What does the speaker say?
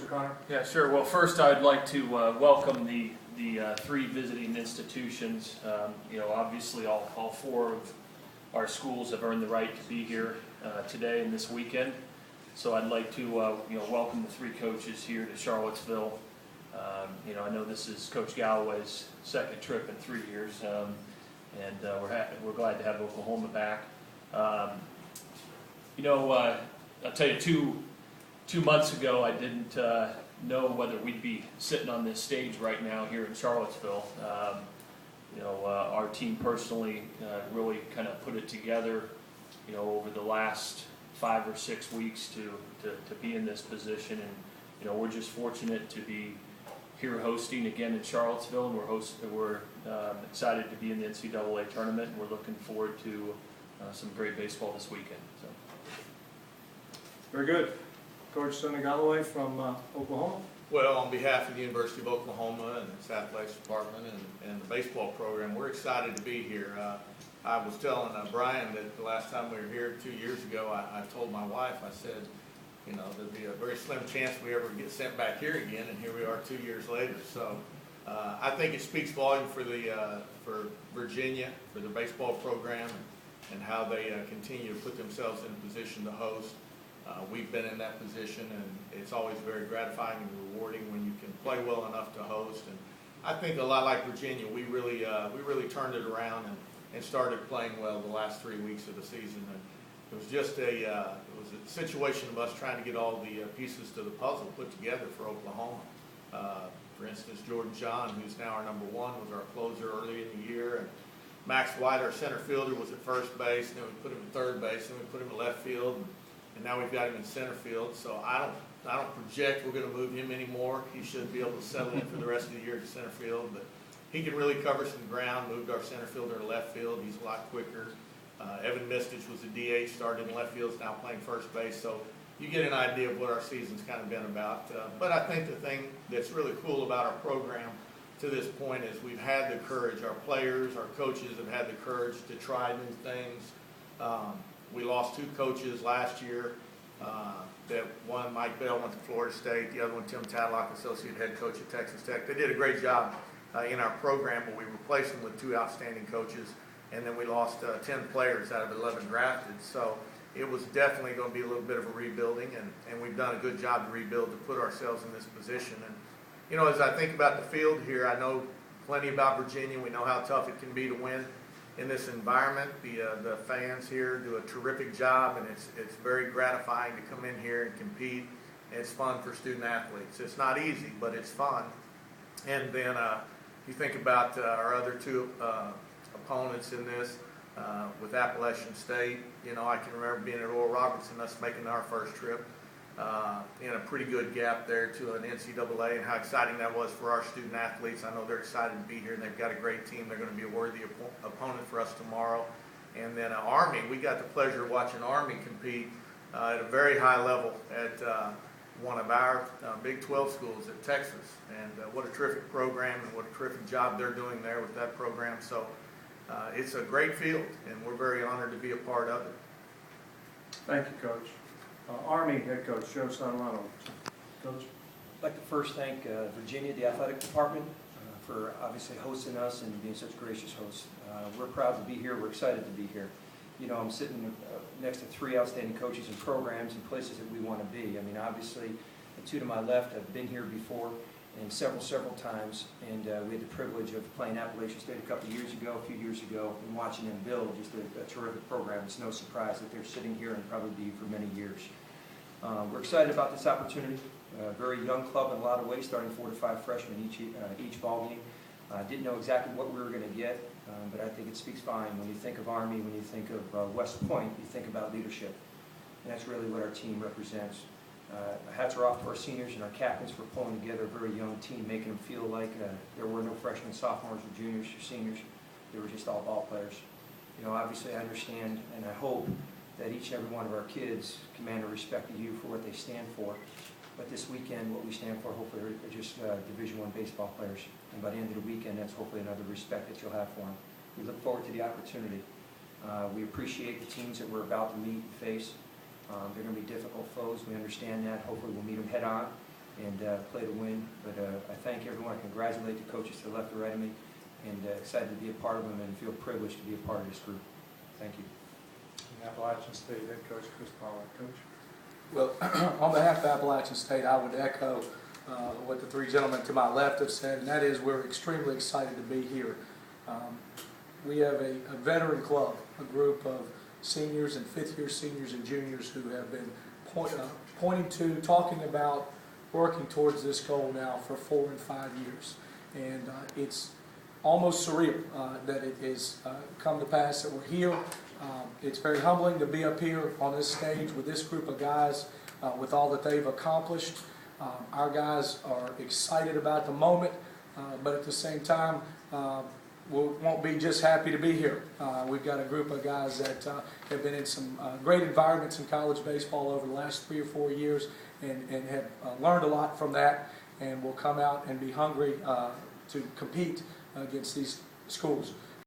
Connor? Yeah, sure. Well, first I'd like to welcome the three visiting institutions. Obviously all four of our schools have earned the right to be here today and this weekend. So I'd like to welcome the three coaches here to Charlottesville. I know this is Coach Galloway's second trip in 3 years, and we're glad to have Oklahoma back. I'll tell you, two months ago, I didn't know whether we'd be sitting on this stage right now here in Charlottesville. Our team personally really kind of put it together, over the last 5 or 6 weeks to be in this position, and we're just fortunate to be here hosting again in Charlottesville, and we're excited to be in the NCAA tournament, and we're looking forward to some great baseball this weekend. So. Very good. Coach Sonny Galloway from Oklahoma. Well, on behalf of the University of Oklahoma and its athletics department and the baseball program, we're excited to be here. I was telling Brian that the last time we were here 2 years ago, I told my wife, I said, there'd be a very slim chance we ever get sent back here again, and here we are 2 years later. So I think it speaks volume for Virginia, for the baseball program, and how they continue to put themselves in a position to host. We've been in that position, and it's always very gratifying and rewarding when you can play well enough to host. And I think a lot like Virginia, we really turned it around and started playing well the last 3 weeks of the season. And it was just a situation of us trying to get all the pieces to the puzzle put together for Oklahoma. For instance, Jordan John, who's now our number one, was our closer early in the year, and Max White, our center fielder, was at first base. And then we put him at third base, and we put him at left field. And now we've got him in center field, so I don't project we're going to move him anymore. He should be able to settle in for the rest of the year to center field, but he can really cover some ground. Moved our center fielder to left field. He's a lot quicker. Evan Mistich was a DH, started in left field, is now playing first base. So you get an idea of what our season's kind of been about. But I think the thing that's really cool about our program to this point is we've had the courage. Our players, our coaches have had the courage to try new things. We lost 2 coaches last year. That one, Mike Bell, went to Florida State. The other one, Tim Tadlock, associate head coach at Texas Tech. They did a great job in our program, but we replaced them with 2 outstanding coaches, and then we lost 10 players out of 11 drafted. So it was definitely going to be a little bit of a rebuilding, and we've done a good job to rebuild to put ourselves in this position. And as I think about the field here, I know plenty about Virginia. We know how tough it can be to win in this environment. The fans here do a terrific job, and it's very gratifying to come in here and compete. It's fun for student athletes. It's not easy, but it's fun. And then you think about our other 2 opponents in this with Appalachian State. I can remember being at Oral Roberts and us making our first trip in a pretty good gap there to an NCAA, and how exciting that was for our student athletes. I know they're excited to be here, and they've got a great team. They're going to be a worthy opponent for us tomorrow. And then Army, we got the pleasure of watching Army compete at a very high level at one of our Big 12 schools at Texas. And what a terrific program, and what a terrific job they're doing there with that program. So it's a great field, and we're very honored to be a part of it. Thank you, Coach. Army head coach Joe Santalano. Coach. I'd like to first thank Virginia, the athletic department, for obviously hosting us and being such gracious hosts. We're proud to be here. We're excited to be here. I'm sitting next to 3 outstanding coaches and programs and places that we want to be. I mean, obviously, the 2 to my left have been here before and several times, and we had the privilege of playing Appalachian State a few years ago, and watching them build just a terrific program. It's no surprise that they're sitting here and probably be for many years. We're excited about this opportunity. Very young club in a lot of ways, starting 4 to 5 freshmen each ball game. Didn't know exactly what we were going to get, but I think it speaks volume. When you think of Army, when you think of West Point, you think about leadership, and that's really what our team represents. Hats are off to our seniors and our captains for pulling together a very young team, making them feel like there were no freshmen, sophomores, or juniors, or seniors. They were just all ball players. Obviously I understand and I hope that each and every one of our kids command a respect to you for what they stand for. But this weekend, what we stand for, hopefully, are just Division I baseball players. And by the end of the weekend, that's hopefully another respect that you'll have for them. We look forward to the opportunity. We appreciate the teams that we're about to meet and face. They're going to be difficult foes. We understand that. Hopefully we'll meet them head on. and play to win. But I thank everyone. I congratulate the coaches to the left and right of me, and excited to be a part of them and feel privileged to be a part of this group. Thank you. And Appalachian State head coach Chris Pollard. Coach? Well, on behalf of Appalachian State, I would echo what the three gentlemen to my left have said, and that is we're extremely excited to be here. We have a veteran club, a group of seniors and fifth-year seniors and juniors who have been pointing to, talking about, working towards this goal now for 4 and 5 years. And it's almost surreal that it has come to pass that we're here. It's very humbling to be up here on this stage with this group of guys, with all that they've accomplished. Our guys are excited about the moment, but at the same time, we won't be just happy to be here. We've got a group of guys that have been in some great environments in college baseball over the last 3 or 4 years and have learned a lot from that, and will come out and be hungry to compete against these schools.